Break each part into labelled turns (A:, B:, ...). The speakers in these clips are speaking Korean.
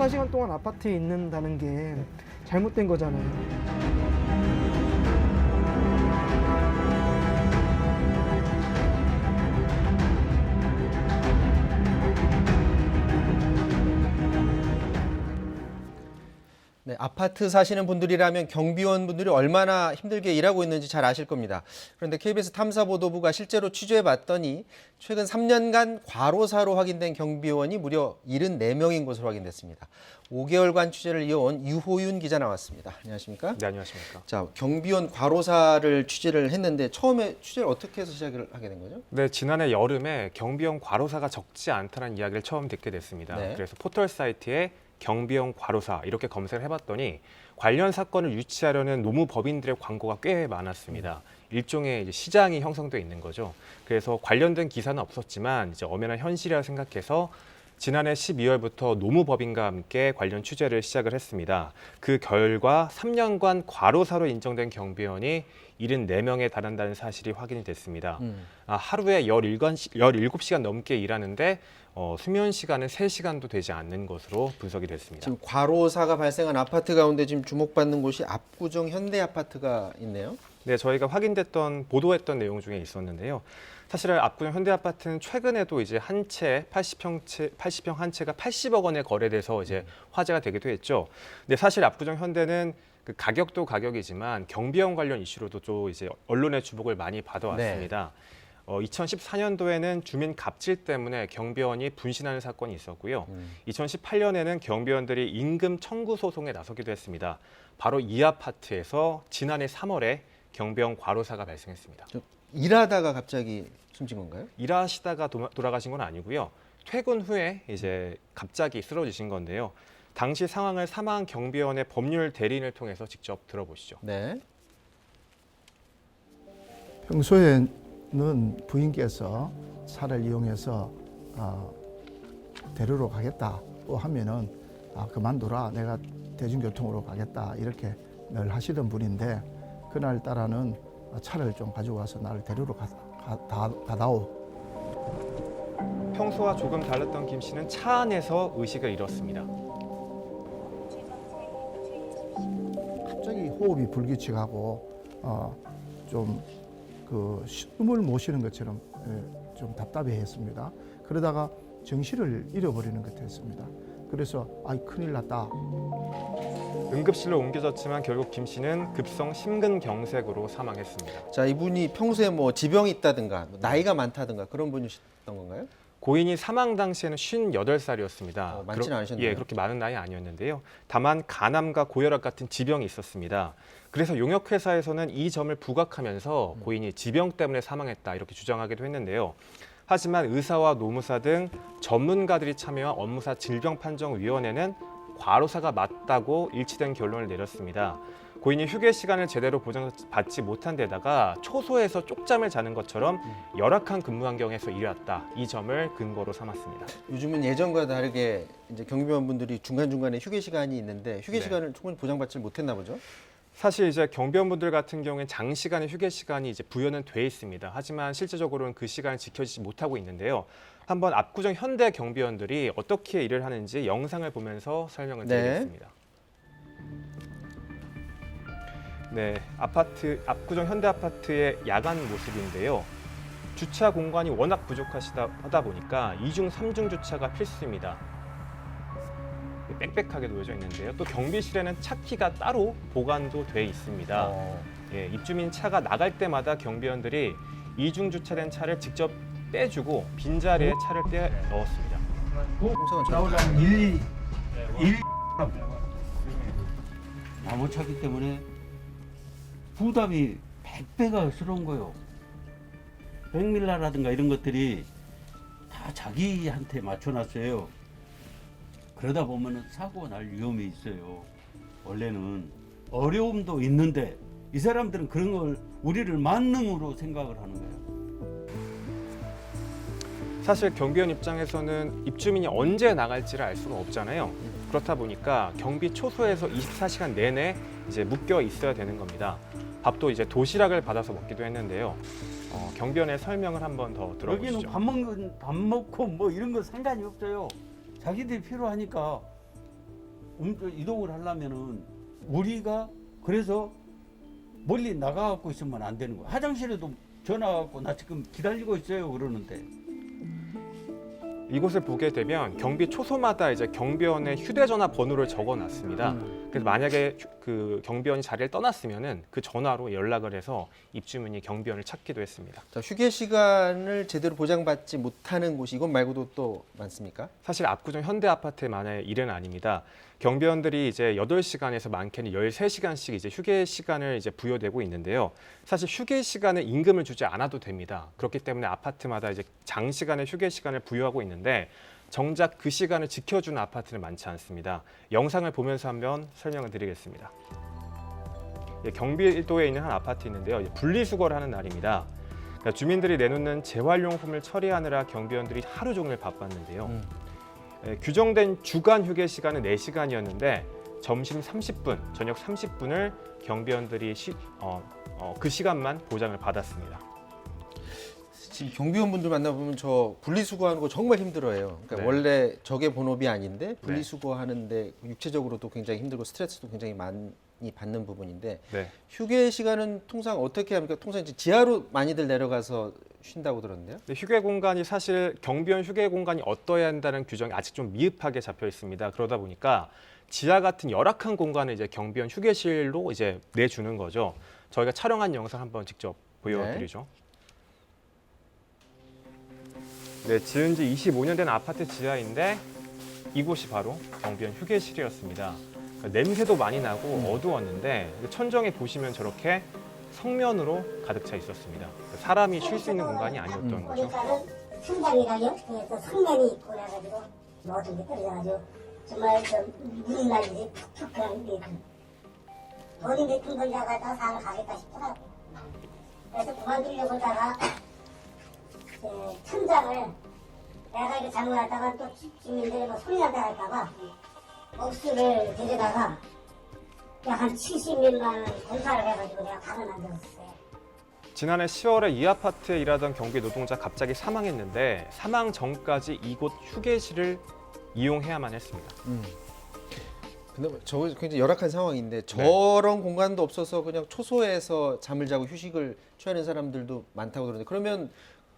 A: 24시간 동안 아파트에 있는다는 게 잘못된 거잖아요.
B: 네, 아파트 사시는 분들이라면 경비원 분들이 얼마나 힘들게 일하고 있는지 잘 아실 겁니다. 그런데 KBS 탐사보도부가 실제로 취재해봤더니 최근 3년간 과로사로 확인된 경비원이 무려 74명인 것으로 확인됐습니다. 5개월간 취재를 이어온 유호윤 기자 나왔습니다. 안녕하십니까?
C: 네, 안녕하십니까.
B: 자, 경비원 과로사를 취재를 했는데 처음에 취재를 어떻게 해서 시작을 하게 된 거죠?
C: 네, 지난해 여름에 경비원 과로사가 적지 않다는 이야기를 처음 듣게 됐습니다.
B: 네.
C: 그래서 포털 사이트에 경비원 과로사 이렇게 검색을 해봤더니 관련 사건을 유치하려는 노무법인들의 광고가 꽤 많았습니다. 일종의 이제 시장이 형성돼 있는 거죠. 그래서 관련된 기사는 없었지만 이제 엄연한 현실이라 생각해서 지난해 12월부터 노무법인과 함께 관련 취재를 시작을 했습니다. 그 결과 3년간 과로사로 인정된 경비원이 74명에 달한다는 사실이 확인이 됐습니다. 하루에 17시간 넘게 일하는데 수면 시간은 3시간도 되지 않는 것으로 분석이 됐습니다.
B: 지금 과로사가 발생한 아파트 가운데 지금 주목받는 곳이 압구정 현대아파트가 있네요.
C: 네, 저희가 보도했던 내용 중에 있었는데요. 사실은 압구정 현대아파트는 최근에도 이제 한 채 80평 한 채가 80억 원에 거래돼서 이제 화제가 되기도 했죠. 근데 사실 압구정 현대는 그 가격도 가격이지만 경비원 관련 이슈로도 좀 이제 언론의 주목을 많이 받아왔습니다. 2014년도에는 주민 갑질 때문에 경비원이 분신하는 사건이 있었고요. 2018년에는 경비원들이 임금 청구 소송에 나서기도 했습니다. 바로 이 아파트에서 지난해 3월에 경비원 과로사가 발생했습니다.
B: 일하다가 갑자기 숨진 건가요?
C: 일하시다가 돌아가신 건 아니고요. 퇴근 후에 이제 갑자기 쓰러지신 건데요. 당시 상황을 사망 경비원의 법률 대리인을 통해서 직접 들어보시죠.
B: 네.
D: 평소에는 부인께서 차를 이용해서 데리러 가겠다고 하면은 그만둬라, 내가 대중교통으로 가겠다, 이렇게 늘 하시던 분인데 그날따라는 차를 좀 가지고 와서 나를 데리러 가다오.
C: 평소와 조금 달랐던 김 씨는 차 안에서 의식을 잃었습니다.
D: 갑자기 호흡이 불규칙하고 좀 그 숨을 못 쉬는 것처럼 좀 답답해했습니다. 그러다가 정신을 잃어버리는 것 같았습니다. 그래서 큰일 났다.
C: 응급실로 옮겨졌지만 결국 김 씨는 급성 심근경색으로 사망했습니다.
B: 자, 이분이 평소에 뭐 지병이 있다든가 나이가 많다든가 그런 분이셨던 건가요?
C: 고인이 사망 당시에는 58살이었습니다.
B: 많지는 않으셨네요.
C: 예, 그렇게 많은 나이 아니었는데요. 다만 간암과 고혈압 같은 지병이 있었습니다. 그래서 용역회사에서는 이 점을 부각하면서 고인이 지병 때문에 사망했다 이렇게 주장하기도 했는데요. 하지만 의사와 노무사 등 전문가들이 참여한 업무사 질병판정위원회는 과로사가 맞다고 일치된 결론을 내렸습니다. 고인이 휴게 시간을 제대로 보장받지 못한 데다가 초소에서 쪽잠을 자는 것처럼 열악한 근무 환경에서 일해왔다. 이 점을 근거로 삼았습니다.
B: 요즘은 예전과 다르게 이제 경비원분들이 중간중간에 휴게 시간이 있는데 휴게
C: 네.
B: 시간을 충분히 보장받지 못했나 보죠?
C: 사실 이제 경비원분들 같은 경우엔 장시간의 휴게 시간이 이제 부여는 돼 있습니다. 하지만 실제적으로는 그 시간을 지켜지지 못하고 있는데요. 한번 압구정 현대 경비원들이 어떻게 일을 하는지 영상을 보면서 설명을 드리겠습니다. 네, 압구정 현대 아파트의 야간 모습인데요. 주차 공간이 워낙 부족하다 보니까 2중, 3중 주차가 필수입니다. 빽빽하게 놓여져 있는데요. 또 경비실에는 차키가 따로 보관도 돼 있습니다. 예, 입주민 차가 나갈 때마다 경비원들이 이중 주차된 차를 직접 빼주고 빈자리에 차를 빼 넣었습니다.
E: 나오려면 1 나무 차기 때문에 부담이 100배가 스러운 거예요. 백밀라라든가 이런 것들이 다 자기한테 맞춰놨어요. 그러다 보면 사고가 날 위험이 있어요. 원래는 어려움도 있는데 이 사람들은 그런 걸 우리를 만능으로 생각을 하는 거예요.
C: 사실 경비원 입장에서는 입주민이 언제 나갈지를 알 수가 없잖아요. 그렇다 보니까 경비 초소에서 24시간 내내 이제 묶여 있어야 되는 겁니다. 밥도 이제 도시락을 받아서 먹기도 했는데요. 경비원의 설명을 한번 더 들어보시죠.
E: 여기는 밥 먹고 뭐 이런 거 상관이 없어요. 자기들이 필요하니까 이동을 하려면은 우리가 그래서 멀리 나가갖고 있으면 안 되는 거야. 화장실에도 전화 갖고 나 지금 기다리고 있어요 그러는데.
C: 이곳을 보게 되면 경비 초소마다 이제 경비원의 휴대전화 번호를 적어놨습니다. 그래서 만약에 그 경비원이 자리를 떠났으면은 그 전화로 연락을 해서 입주민이 경비원을 찾기도 했습니다.
B: 자, 휴게 시간을 제대로 보장받지 못하는 곳이 이것 말고도 또 많습니까?
C: 사실 압구정 현대아파트만의 일은 아닙니다. 경비원들이 이제 8시간에서 많게는 13시간씩 이제 휴게 시간을 이제 부여되고 있는데요. 사실 휴게 시간에 임금을 주지 않아도 됩니다. 그렇기 때문에 아파트마다 이제 장시간의 휴게 시간을 부여하고 있는데 정작 그 시간을 지켜주는 아파트는 많지 않습니다. 영상을 보면서 한번 설명을 드리겠습니다. 예, 경기도에 있는 한 아파트 있는데요. 분리수거를 하는 날입니다. 그러니까 주민들이 내놓는 재활용품을 처리하느라 경비원들이 하루 종일 바빴는데요. 규정된 주간 휴게 시간은 4시간이었는데 점심 30분, 저녁 30분을 경비원들이 그 시간만 보장을 받았습니다.
B: 지금 경비원분들 만나보면 저 분리수거하는 거 정말 힘들어해요. 그러니까
C: 네.
B: 원래 저게 본업이 아닌데 분리수거하는데 육체적으로도 굉장히 힘들고 스트레스도 굉장히 많이 받는 부분인데
C: 네.
B: 휴게 시간은 통상 어떻게 합니까? 통상 이제 지하로 많이들 내려가서 쉰다고 들었는데요.
C: 네, 휴게 공간이 사실 경비원 휴게 공간이 어떠해야 한다는 규정이 아직 좀 미흡하게 잡혀 있습니다. 그러다 보니까 지하 같은 열악한 공간을 이제 경비원 휴게실로 이제 내주는 거죠. 저희가 촬영한 영상 한번 직접 보여드리죠. 네, 지은 지 25년 된 아파트 지하인데 이곳이 바로 경비원 휴게실이었습니다. 그러니까 냄새도 많이 나고 어두웠는데 천정에 보시면 저렇게 성면으로 가득 차 있었습니다. 사람이 쉴 수 있는 공간이 아니었던 거죠.
F: 보니까는 천장이랑요, 또 성면이 있고 그래가지고 모든 게 떨어져가지고 정말 무슨 날인지 툭툭 그런 게 돈이 몇푼 벌려고 하다가 상을 가겠다 싶더라고. 그래서 그만두려고 하다가 천장을 내가 이렇게 잘못하다가 또 주민들이 뭐 소리 난다 할까봐 옥수를 데려다가 한 70몇만 원 공사를 해가지고 내가 방을 만들었어요.
C: 지난해 10월에 이 아파트에 일하던 경비 노동자 갑자기 사망했는데 사망 전까지 이곳 휴게실을 이용해야만 했습니다.
B: 근데 저 굉장히 열악한 상황인데 저런 공간도 없어서 그냥 초소에서 잠을 자고 휴식을 취하는 사람들도 많다고 그러는데 그러면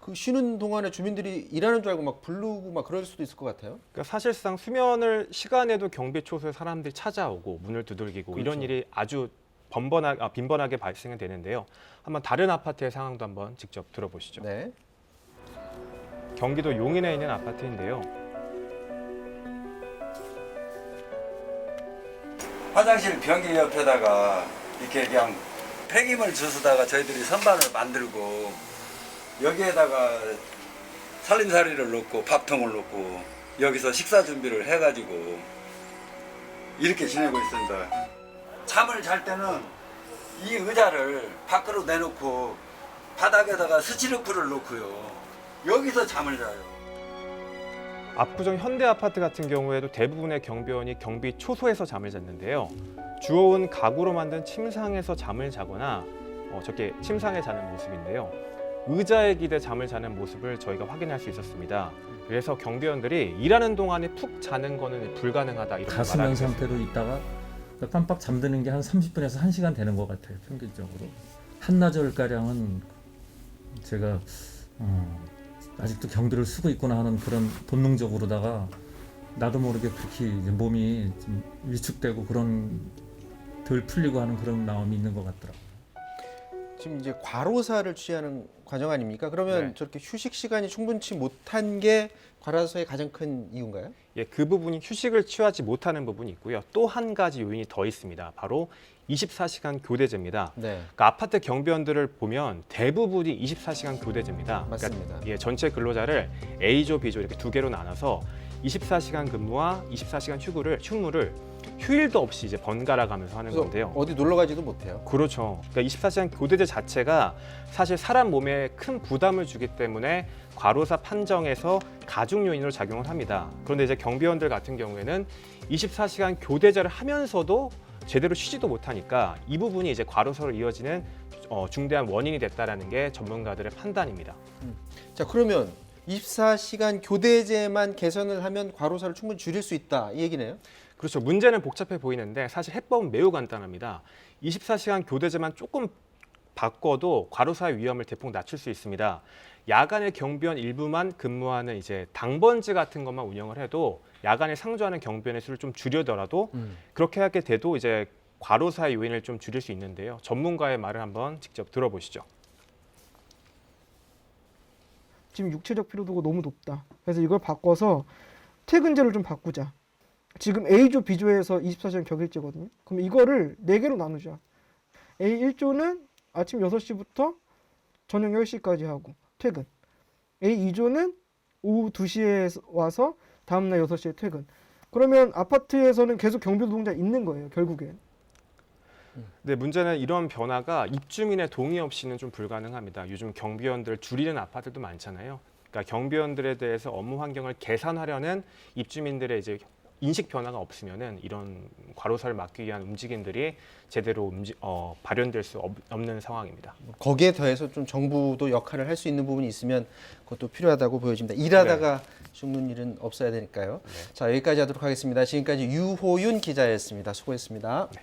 B: 그 쉬는 동안에 주민들이 일하는 줄 알고 막 부르고 막 그럴 수도 있을 것 같아요.
C: 그러니까 사실상 수면을 시간에도 경비 초소에 사람들이 찾아오고 문을 두들기고 이런 일이 아주 빈번하게 발생이 되는데요. 한번 다른 아파트의 상황도 한번 직접 들어보시죠.
B: 네.
C: 경기도 용인에 있는 아파트인데요.
G: 화장실 변기 옆에다가 이렇게 그냥 폐기물 주스다가 저희들이 선반을 만들고 여기에다가 살림살이를 놓고 밥통을 놓고 여기서 식사 준비를 해가지고 이렇게 지내고 있습니다. 잠을 잘 때는 이 의자를 밖으로 내놓고 바닥에다가 스티로프를 놓고요. 여기서 잠을 자요.
C: 압구정 현대아파트 같은 경우에도 대부분의 경비원이 경비 초소에서 잠을 잤는데요. 주워온 가구로 만든 침상에서 잠을 자거나 저렇게 침상에 자는 모습인데요. 의자에 기대 잠을 자는 모습을 저희가 확인할 수 있었습니다. 그래서 경비원들이 일하는 동안에 푹 자는 거는 불가능하다 이렇게
H: 가수면
C: 말하고 있습니다.
H: 상태로 있다가 깜빡 잠드는 게 한 30분에서 1시간 되는 것 같아요. 평균적으로. 한나절가량은 제가 아직도 경비를 쓰고 있구나 하는 그런 본능적으로다가 나도 모르게 그렇게 이제 몸이 좀 위축되고 그런 덜 풀리고 하는 그런 마음이 있는 것 같더라고요.
B: 지금 이제 과로사를 취하는 과정 아닙니까? 그러면
C: 네.
B: 저렇게 휴식 시간이 충분치 못한 게 과로사의 가장 큰 이유인가요?
C: 예, 그 부분이 휴식을 취하지 못하는 부분이 있고요. 또 한 가지 요인이 더 있습니다. 바로 24시간 교대제입니다.
B: 네.
C: 그러니까 아파트 경비원들을 보면 대부분이 24시간 교대제입니다.
B: 맞습니다.
C: 그러니까 예, 전체 근로자를 A조, B조 이렇게 두 개로 나눠서 24시간 근무와 24시간 휴무를 휴일도 없이 이제 번갈아 가면서 하는
B: 그래서
C: 건데요.
B: 어디 놀러 가지도 못해요.
C: 그렇죠. 그러니까 24시간 교대제 자체가 사실 사람 몸에 큰 부담을 주기 때문에 과로사 판정에서 가중 요인으로 작용을 합니다. 그런데 이제 경비원들 같은 경우에는 24시간 교대제를 하면서도 제대로 쉬지도 못하니까 이 부분이 이제 과로사로 이어지는 중대한 원인이 됐다라는 게 전문가들의 판단입니다.
B: 자, 그러면 24시간 교대제만 개선을 하면 과로사를 충분히 줄일 수 있다 이 얘기네요.
C: 그렇죠. 문제는 복잡해 보이는데 사실 해법은 매우 간단합니다. 24시간 교대제만 조금 바꿔도 과로사의 위험을 대폭 낮출 수 있습니다. 야간에 경비원 일부만 근무하는 이제 당번제 같은 것만 운영을 해도 야간에 상주하는 경비원의 수를 좀 줄이더라도 그렇게 하게 돼도 이제 과로사의 요인을 좀 줄일 수 있는데요. 전문가의 말을 한번 직접 들어보시죠.
A: 지금 육체적 피로도가 너무 높다. 그래서 이걸 바꿔서 퇴근제를 좀 바꾸자. 지금 A조, B조에서 24시간 격일제거든요. 그럼 이거를 4개로 나누자. A1조는 아침 6시부터 저녁 10시까지 하고 퇴근. A2조는 오후 2시에 와서 다음날 6시에 퇴근. 그러면 아파트에서는 계속 경비 노동자 있는 거예요, 결국엔.
C: 네, 문제는 이런 변화가 입주민의 동의 없이는 좀 불가능합니다. 요즘 경비원들 줄이는 아파트도 많잖아요. 그러니까 경비원들에 대해서 업무 환경을 개선하려는 입주민들의 이제 인식 변화가 없으면은 이런 과로사를 막기 위한 움직임들이 제대로 발현될 수 없는 상황입니다.
B: 거기에 더해서 좀 정부도 역할을 할 수 있는 부분이 있으면 그것도 필요하다고 보여집니다. 일하다가 죽는 일은 없어야 되니까요. 자, 여기까지 하도록 하겠습니다. 지금까지 유호윤 기자였습니다. 수고했습니다.
C: 네.